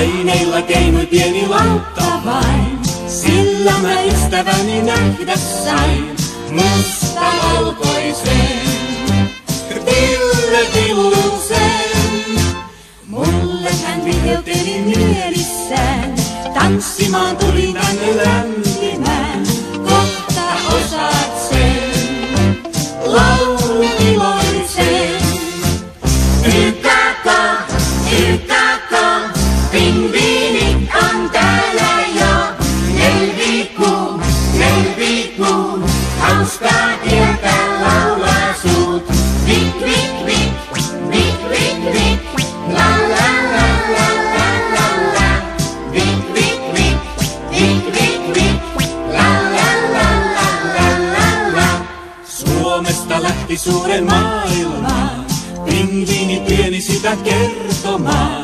Paineilla keinui pieni lautta vain, sillä mä ystäväni nähdä sain. Mustavalkoisen, tillusen. Mulle hän vihelteli mielissään, tanssimaan tuli tänne lämpimään. Kohta osaat sen, laulun iloisen. YKK, pingviinit on täällä jo. Nelvikuu, hauskaa kieltä laulaa suut. Vik, vik, vik, vik, vik, vik, la la la la la la la. Vik, vik, vik, vik, vik, vik, la la la la la la la. Suomesta lähti suuren maailmaan, pingviini pieni sitä kertomaan.